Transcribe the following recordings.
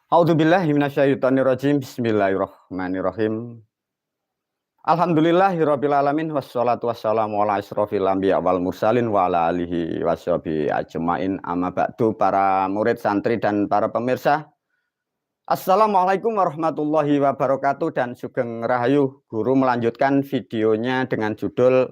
A'udzubillahi minasyaitonirrajim. Bismillahirrahmanirrahim. Alhamdulillahirabbil alamin wassalatu wassalamu ala asyrofil anbiya wal mursalin wa ala alihi washabihi ajmain. Amma ba'du, para murid santri dan para pemirsa. Assalamualaikum warahmatullahi wabarakatuh, dan sugeng rahayu. Guru melanjutkan videonya dengan judul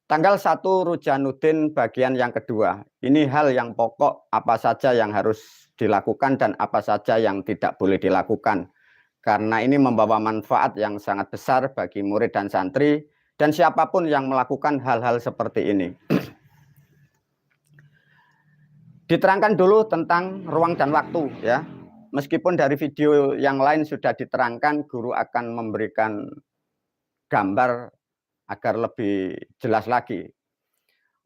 Tanggal 1 Rujanuddin bagian yang kedua. Ini hal yang pokok, apa saja yang harus dilakukan dan apa saja yang tidak boleh dilakukan. Karena ini membawa manfaat yang sangat besar bagi murid dan santri dan siapapun yang melakukan hal-hal seperti ini. Diterangkan dulu tentang ruang dan waktu ya. Meskipun dari video yang lain sudah diterangkan, guru akan memberikan gambar agar lebih jelas lagi.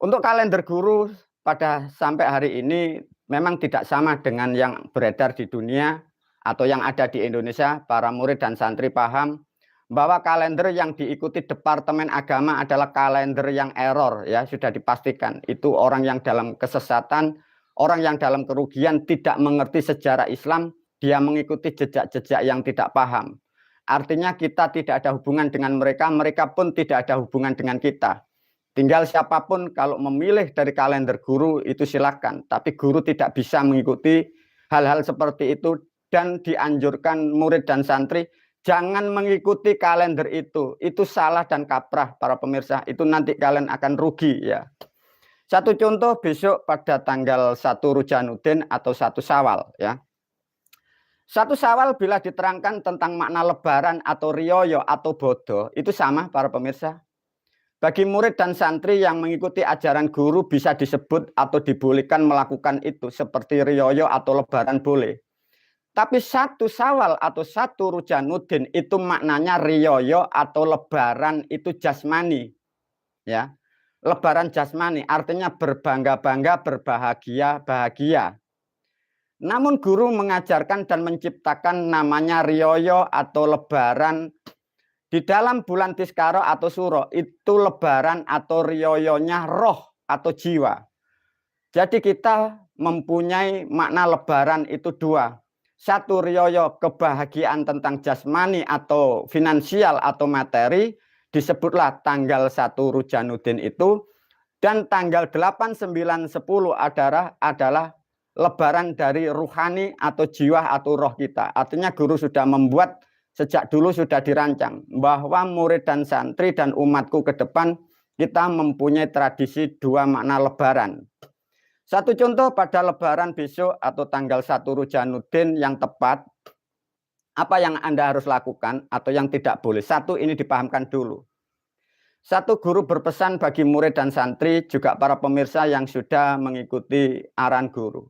Untuk kalender guru pada sampai hari ini memang tidak sama dengan yang beredar di dunia atau yang ada di Indonesia. Para murid dan santri paham bahwa kalender yang diikuti Departemen Agama adalah kalender yang error ya, sudah dipastikan. Itu orang yang dalam kesesatan, orang yang dalam kerugian, tidak mengerti sejarah Islam, dia mengikuti jejak-jejak yang tidak paham. Artinya kita tidak ada hubungan dengan mereka, mereka pun tidak ada hubungan dengan kita. Tinggal siapapun kalau memilih dari kalender guru itu silakan, tapi guru tidak bisa mengikuti hal-hal seperti itu dan dianjurkan murid dan santri jangan mengikuti kalender itu. Itu salah dan kaprah para pemirsa, itu nanti kalian akan rugi ya. Satu contoh, besok pada tanggal 1 Rujanuddin atau 1 Syawal ya. 1 Syawal bila diterangkan tentang makna lebaran atau riyoyo atau bodoh, itu sama para pemirsa. Bagi murid dan santri yang mengikuti ajaran guru bisa disebut atau dibolehkan melakukan itu seperti riyoyo atau lebaran boleh. Tapi 1 Syawal atau 1 Rujanuddin itu maknanya riyoyo atau lebaran itu jasmani. Ya. Lebaran jasmani artinya berbangga-bangga, berbahagia-bahagia. Namun guru mengajarkan dan menciptakan namanya riyoyo atau lebaran di dalam bulan Tiskaro atau Suro. Itu lebaran atau riyoyonya roh atau jiwa. Jadi kita mempunyai makna lebaran itu dua. Satu, riyoyo kebahagiaan tentang jasmani atau finansial atau materi. Disebutlah tanggal 1 Rujanuddin itu. Dan tanggal 8, 9, 10 adalah lebaran dari ruhani atau jiwa atau roh kita. Artinya guru sudah membuat, sejak dulu sudah dirancang bahwa murid dan santri dan umatku ke depan kita mempunyai tradisi dua makna lebaran. Satu contoh pada lebaran besok atau tanggal 1 Rujanuddin yang tepat, apa yang Anda harus lakukan atau yang tidak boleh. Satu, ini dipahamkan dulu. Satu, guru berpesan bagi murid dan santri juga para pemirsa yang sudah mengikuti arahan guru.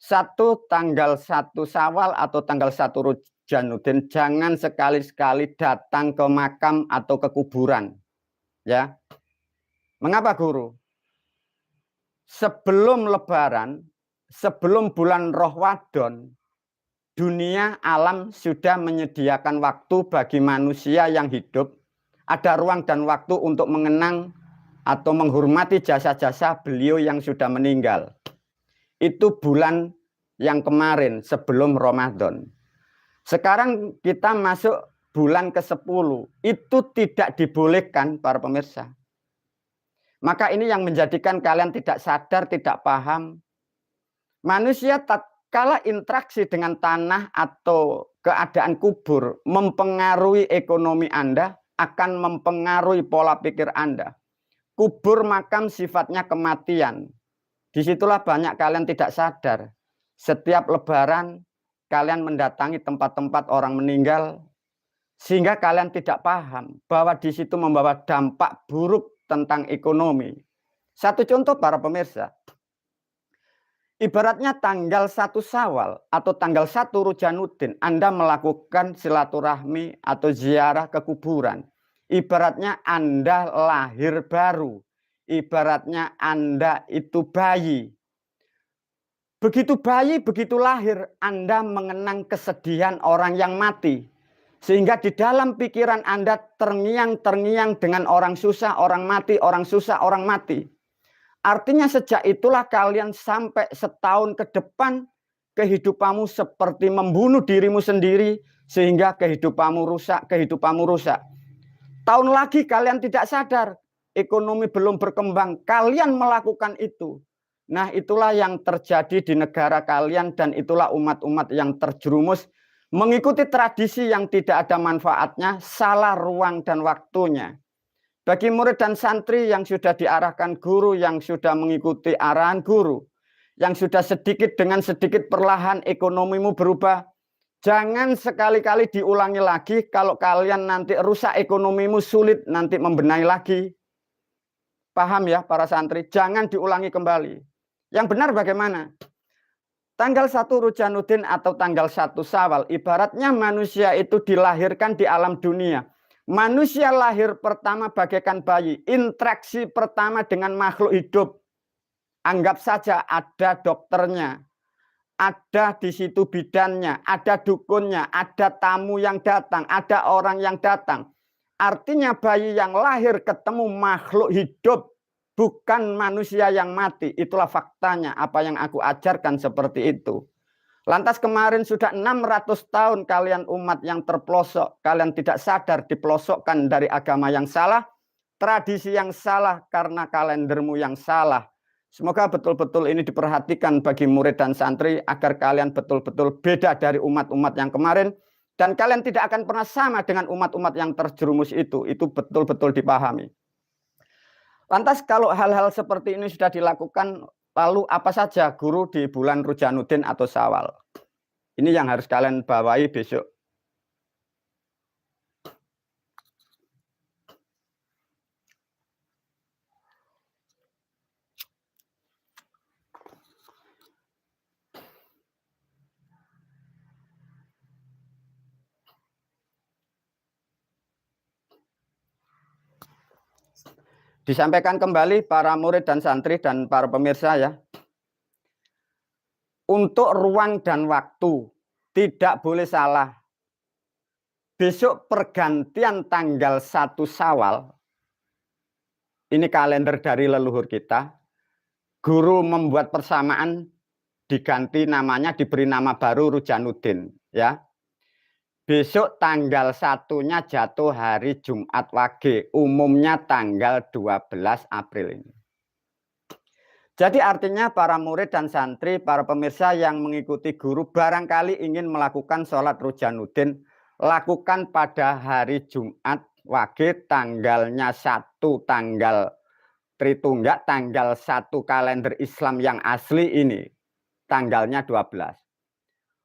Satu, tanggal 1 Syawal atau tanggal 1 Rujanuddin jangan sekali-sekali datang ke makam atau ke kuburan. Ya. Mengapa guru? Sebelum lebaran, sebelum bulan Roh Wadon, dunia alam sudah menyediakan waktu bagi manusia yang hidup, ada ruang dan waktu untuk mengenang atau menghormati jasa-jasa beliau yang sudah meninggal. Itu bulan yang kemarin sebelum Ramadan. Sekarang kita masuk bulan ke-10. Itu tidak dibolehkan para pemirsa. Maka ini yang menjadikan kalian tidak sadar, tidak paham. Manusia tatkala interaksi dengan tanah atau keadaan kubur mempengaruhi ekonomi Anda, akan mempengaruhi pola pikir Anda. Kubur makam sifatnya kematian. Disitulah banyak kalian tidak sadar. Setiap lebaran kalian mendatangi tempat-tempat orang meninggal sehingga kalian tidak paham bahwa di situ membawa dampak buruk tentang ekonomi. Satu contoh para pemirsa. Ibaratnya tanggal 1 Syawal atau tanggal 1 Rujanuddin Anda melakukan silaturahmi atau ziarah ke kuburan. Ibaratnya Anda lahir baru. Ibaratnya Anda itu bayi. Begitu bayi, begitu lahir, Anda mengenang kesedihan orang yang mati. Sehingga di dalam pikiran Anda terngiang-terngiang dengan orang susah, orang mati, orang susah, orang mati. Artinya sejak itulah kalian sampai setahun ke depan, kehidupanmu seperti membunuh dirimu sendiri sehingga kehidupanmu rusak. Tahun lagi kalian tidak sadar, ekonomi belum berkembang, kalian melakukan itu. Nah, itulah yang terjadi di negara kalian dan itulah umat-umat yang terjerumus mengikuti tradisi yang tidak ada manfaatnya, salah ruang dan waktunya. Bagi murid dan santri yang sudah diarahkan guru, yang sudah mengikuti arahan guru, yang sudah sedikit dengan sedikit perlahan ekonomimu berubah, jangan sekali-kali diulangi lagi. Kalau kalian nanti rusak ekonomimu, sulit nanti membenahi lagi. Paham ya para santri? Jangan diulangi kembali. Yang benar bagaimana? Tanggal 1 Rujanuddin atau tanggal 1 Syawal, ibaratnya manusia itu dilahirkan di alam dunia. Manusia lahir pertama bagaikan bayi, interaksi pertama dengan makhluk hidup. Anggap saja ada dokternya, ada di situ bidannya, ada dukunnya, ada tamu yang datang, ada orang yang datang. Artinya bayi yang lahir ketemu makhluk hidup, bukan manusia yang mati. Itulah faktanya, apa yang aku ajarkan seperti itu. Lantas kemarin sudah 600 tahun kalian umat yang terpelosok, kalian tidak sadar dipelosokkan dari agama yang salah, tradisi yang salah karena kalendermu yang salah. Semoga betul-betul ini diperhatikan bagi murid dan santri agar kalian betul-betul beda dari umat-umat yang kemarin dan kalian tidak akan pernah sama dengan umat-umat yang terjerumus itu. Itu betul-betul dipahami. Lantas kalau hal-hal seperti ini sudah dilakukan, lalu apa saja guru di bulan Rujanuddin atau Syawal? Ini yang harus kalian bawahi besok. Disampaikan kembali para murid dan santri dan para pemirsa ya. Untuk ruang dan waktu tidak boleh salah. Besok pergantian tanggal 1 Syawal. Ini kalender dari leluhur kita. Guru membuat persamaan, diganti namanya, diberi nama baru Rujanuddin ya. Besok tanggal 1-nya jatuh hari Jumat Wage, umumnya tanggal 12 April ini. Jadi artinya para murid dan santri, para pemirsa yang mengikuti guru barangkali ingin melakukan sholat Rujanuddin, lakukan pada hari Jumat Wage, tanggalnya 1, tanggal Tritunggal, tanggal 1 kalender Islam yang asli ini, tanggalnya 12.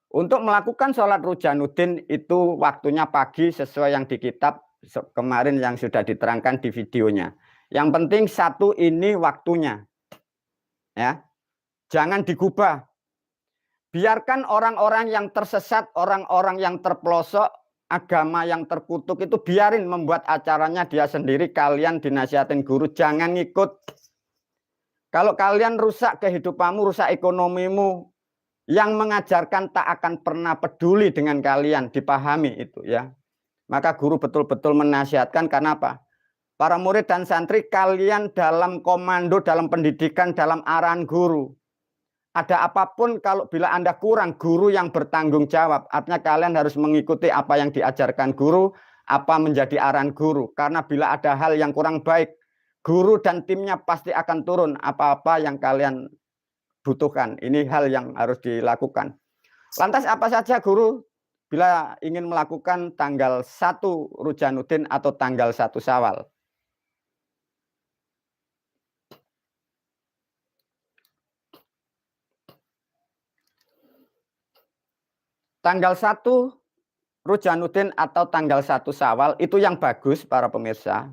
Untuk melakukan sholat Rujanuddin itu waktunya pagi sesuai yang di kitab kemarin yang sudah diterangkan di videonya. Yang penting 1 ini waktunya. Ya. Jangan digubah. Biarkan orang-orang yang tersesat, orang-orang yang terpelosok, agama yang terkutuk itu biarin membuat acaranya dia sendiri, kalian dinasihatin guru jangan ngikut. Kalau kalian rusak kehidupanmu, rusak ekonomimu, yang mengajarkan tak akan pernah peduli dengan kalian, dipahami itu ya. Maka guru betul-betul menasihatkan karena apa? Para murid dan santri kalian dalam komando, dalam pendidikan, dalam arahan guru. Ada apapun kalau bila Anda kurang, guru yang bertanggung jawab. Artinya kalian harus mengikuti apa yang diajarkan guru, apa menjadi arahan guru. Karena bila ada hal yang kurang baik, guru dan timnya pasti akan turun apa-apa yang kalian butuhkan. Ini hal yang harus dilakukan. Lantas apa saja guru bila ingin melakukan tanggal 1 Rujanuddin atau tanggal 1 Syawal? Tanggal 1 Rujanuddin atau tanggal 1 Syawal itu yang bagus para pemirsa.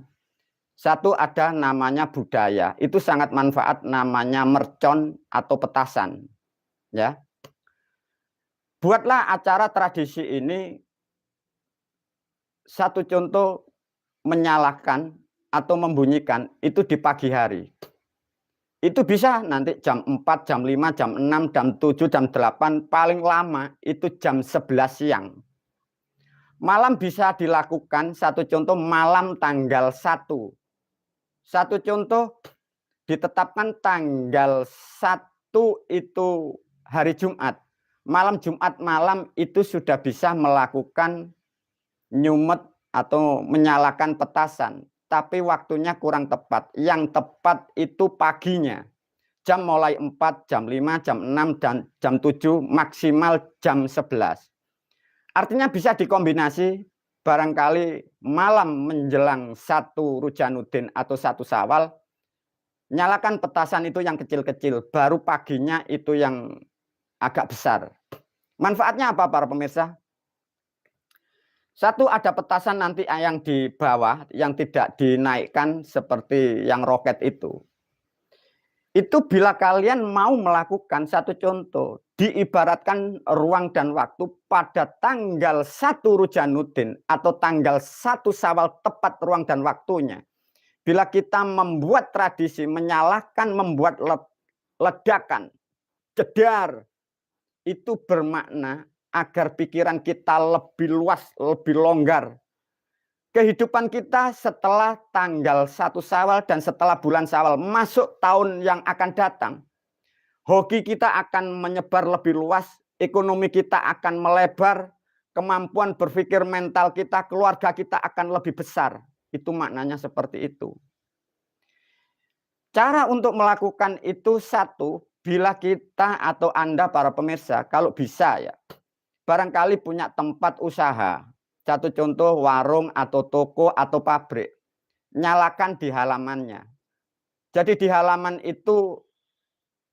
1 ada namanya budaya, itu sangat manfaat, namanya mercon atau petasan. Ya. Buatlah acara tradisi ini, satu contoh menyalakan atau membunyikan itu di pagi hari. Itu bisa nanti jam 4, jam 5, jam 6, jam 7, jam 8, paling lama itu jam 11 siang. Malam bisa dilakukan, satu contoh malam tanggal 1. Satu contoh ditetapkan tanggal 1 itu hari Jumat. malam Jumat malam itu sudah bisa melakukan nyumet atau menyalakan petasan, tapi waktunya kurang tepat. Yang tepat itu paginya. Jam mulai 4, jam 5, jam 6, dan jam 7, maksimal jam 11. Artinya bisa dikombinasi, barangkali malam menjelang 1 Rujanuddin atau 1 Syawal, nyalakan petasan itu yang kecil-kecil, baru paginya itu yang agak besar. Manfaatnya apa para pemirsa? Satu, ada petasan nanti yang di bawah, yang tidak dinaikkan seperti yang roket itu. Itu bila kalian mau melakukan satu contoh, diibaratkan ruang dan waktu pada tanggal 1 Rujanuddin atau tanggal 1 Syawal tepat ruang dan waktunya. Bila kita membuat tradisi, menyalakan, membuat ledakan, jedar, itu bermakna agar pikiran kita lebih luas, lebih longgar. Kehidupan kita setelah tanggal 1 Syawal dan setelah bulan Syawal masuk tahun yang akan datang, hoki kita akan menyebar lebih luas, ekonomi kita akan melebar, kemampuan berpikir mental kita, keluarga kita akan lebih besar. Itu maknanya seperti itu. Cara untuk melakukan itu satu, bila kita atau Anda para pemirsa, kalau bisa ya, barangkali punya tempat usaha. Satu contoh warung atau toko atau pabrik. Nyalakan di halamannya. Jadi di halaman itu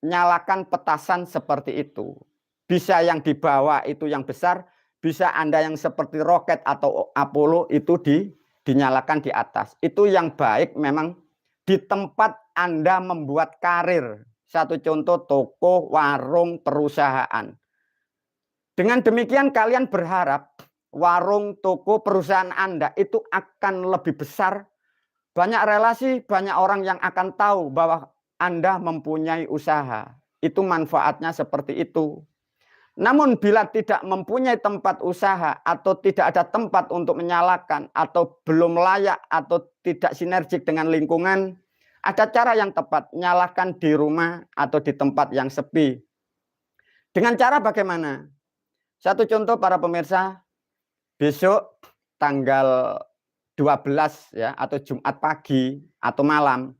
nyalakan petasan seperti itu. Bisa yang di bawah itu yang besar, bisa Anda yang seperti roket atau Apollo itu dinyalakan di atas. Itu yang baik memang di tempat Anda membuat karir. Satu contoh toko, warung, perusahaan. Dengan demikian kalian berharap warung, toko, perusahaan Anda itu akan lebih besar. Banyak relasi, banyak orang yang akan tahu bahwa Anda mempunyai usaha. Itu manfaatnya seperti itu. Namun bila tidak mempunyai tempat usaha atau tidak ada tempat untuk menyalakan atau belum layak atau tidak sinergik dengan lingkungan, ada cara yang tepat, nyalakan di rumah atau di tempat yang sepi. Dengan cara bagaimana? Satu contoh para pemirsa, besok tanggal 12 ya atau Jumat pagi atau malam.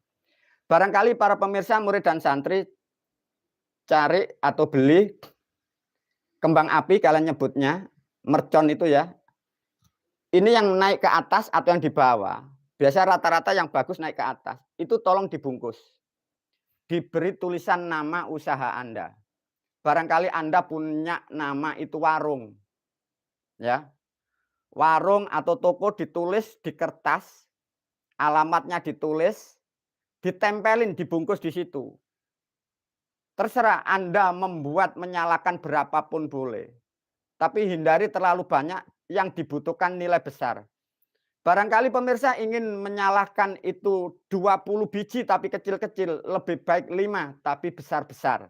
Barangkali para pemirsa, murid dan santri cari atau beli kembang api, kalian nyebutnya mercon itu ya. Ini yang naik ke atas atau yang di bawah. Biasa rata-rata yang bagus naik ke atas. Itu tolong dibungkus. Diberi tulisan nama usaha Anda. Barangkali Anda punya nama itu warung. Ya. Warung atau toko ditulis di kertas, alamatnya ditulis, ditempelin, dibungkus di situ. Terserah Anda membuat menyalakan berapapun boleh. Tapi hindari terlalu banyak yang dibutuhkan nilai besar. Barangkali pemirsa ingin menyalakan itu 20 biji tapi kecil-kecil, lebih baik 5 tapi besar-besar.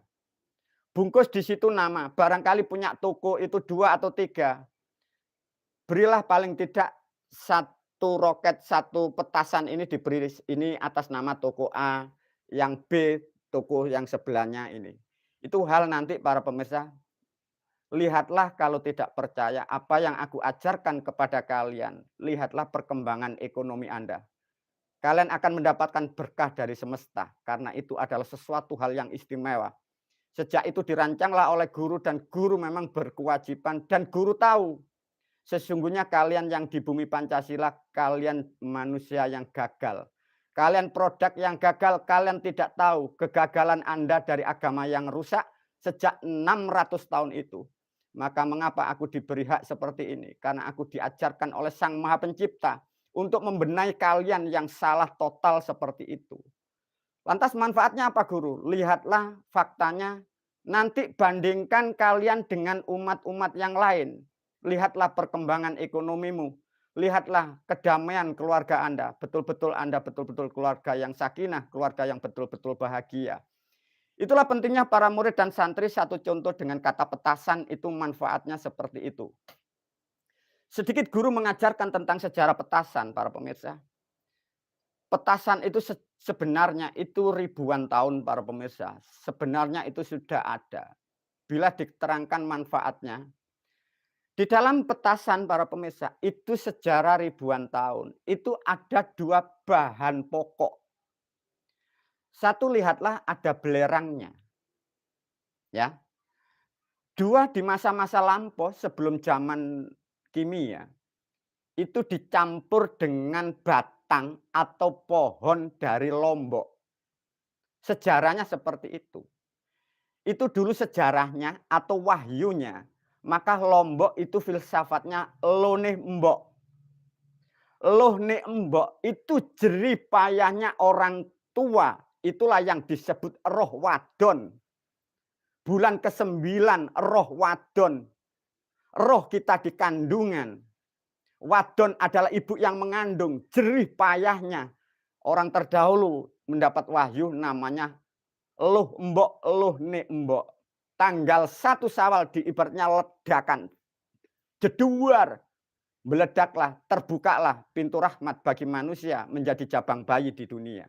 Bungkus di situ nama, barangkali punya toko itu 2 atau 3. Berilah paling tidak 1 roket, 1 petasan ini diberi ini atas nama toko A, yang B toko yang sebelahnya ini. Itu hal nanti para pemirsa, lihatlah kalau tidak percaya apa yang aku ajarkan kepada kalian, lihatlah perkembangan ekonomi Anda. Kalian akan mendapatkan berkah dari semesta karena itu adalah sesuatu hal yang istimewa. Sejak itu dirancanglah oleh guru dan guru memang berkewajiban dan guru tahu sesungguhnya kalian yang di bumi Pancasila, kalian manusia yang gagal. Kalian produk yang gagal, kalian tidak tahu kegagalan Anda dari agama yang rusak sejak 600 tahun itu. Maka mengapa aku diberi hak seperti ini? Karena aku diajarkan oleh Sang Maha Pencipta untuk membenahi kalian yang salah total seperti itu. Lantas manfaatnya apa guru? Lihatlah faktanya, nanti bandingkan kalian dengan umat-umat yang lain. Lihatlah perkembangan ekonomimu. Lihatlah kedamaian keluarga Anda. Betul-betul Anda betul-betul keluarga yang sakinah, keluarga yang betul-betul bahagia. Itulah pentingnya para murid dan santri, satu contoh dengan kata petasan itu manfaatnya seperti itu. Sedikit guru mengajarkan tentang sejarah petasan para pemirsa. Petasan itu sebenarnya itu ribuan tahun para pemirsa. Sebenarnya itu sudah ada. bila diterangkan manfaatnya. Di dalam petasan para pemirsa, itu sejarah ribuan tahun. Itu ada 2 bahan pokok. Satu, lihatlah ada belerangnya. Ya. 2, di masa-masa lampau sebelum zaman kimia, itu dicampur dengan batang atau pohon dari Lombok. Sejarahnya seperti itu. Itu dulu sejarahnya atau wahyunya. Maka Lombok itu filsafatnya lo nih mbok. Loh nih mbok itu jerih payahnya orang tua. Itulah yang disebut roh wadon. Bulan ke-9 roh wadon. Roh kita di kandungan. Wadon adalah ibu yang mengandung. Jerih payahnya. Orang terdahulu mendapat wahyu namanya luh mbok, luh nek mbok. Tanggal 1 Syawal diibaratnya ledakan. Jeduar. Meledaklah, terbukalah pintu rahmat bagi manusia menjadi jabang bayi di dunia.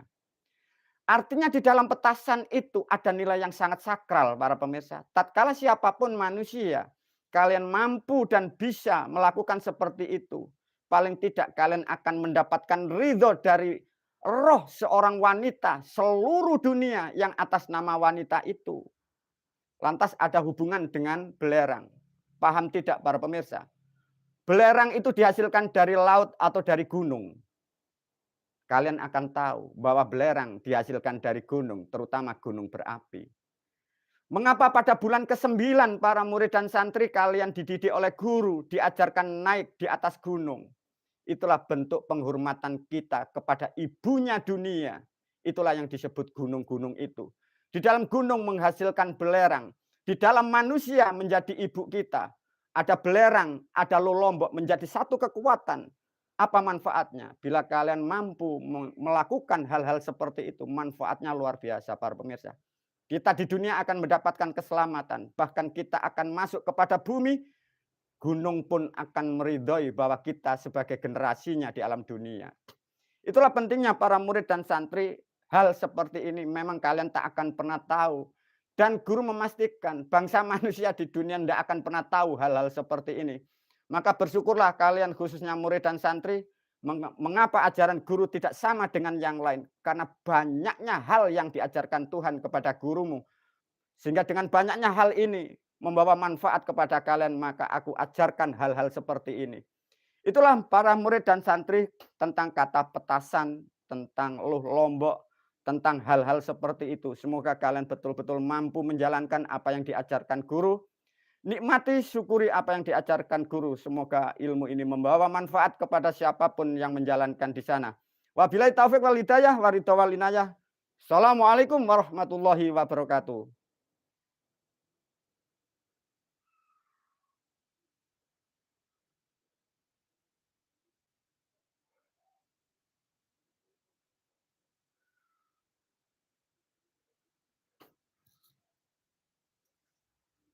Artinya di dalam petasan itu ada nilai yang sangat sakral para pemirsa. Tatkala siapapun manusia, kalian mampu dan bisa melakukan seperti itu. Paling tidak kalian akan mendapatkan ridho dari roh seorang wanita seluruh dunia yang atas nama wanita itu. Lantas ada hubungan dengan belerang. Paham tidak para pemirsa? Belerang itu dihasilkan dari laut atau dari gunung. Kalian akan tahu bahwa belerang dihasilkan dari gunung, terutama gunung berapi. Mengapa pada bulan ke-9 para murid dan santri kalian dididik oleh guru, diajarkan naik di atas gunung? Itulah bentuk penghormatan kita kepada ibunya dunia. Itulah yang disebut gunung-gunung itu. Di dalam gunung menghasilkan belerang. Di dalam manusia menjadi ibu kita. Ada belerang, ada Lombok menjadi satu kekuatan. Apa manfaatnya? Bila kalian mampu melakukan hal-hal seperti itu, manfaatnya luar biasa para pemirsa. Kita di dunia akan mendapatkan keselamatan. Bahkan kita akan masuk kepada bumi. Gunung pun akan meridhoi bahwa kita sebagai generasinya di alam dunia. Itulah pentingnya para murid dan santri. Hal seperti ini memang kalian tak akan pernah tahu. Dan guru memastikan bangsa manusia di dunia tidak akan pernah tahu hal-hal seperti ini. Maka bersyukurlah kalian khususnya murid dan santri. Mengapa ajaran guru tidak sama dengan yang lain? Karena banyaknya hal yang diajarkan Tuhan kepada gurumu. Sehingga dengan banyaknya hal ini membawa manfaat kepada kalian, maka aku ajarkan hal-hal seperti ini. Itulah para murid dan santri tentang kata petasan, tentang luh Lombok, tentang hal-hal seperti itu. Semoga kalian betul-betul mampu menjalankan apa yang diajarkan guru. Nikmati, syukuri apa yang diajarkan guru. Semoga ilmu ini membawa manfaat kepada siapapun yang menjalankan di sana. Wabillahi taufiq wal hidayah wa ridha wal inayah. Assalamualaikum warahmatullahi wabarakatuh.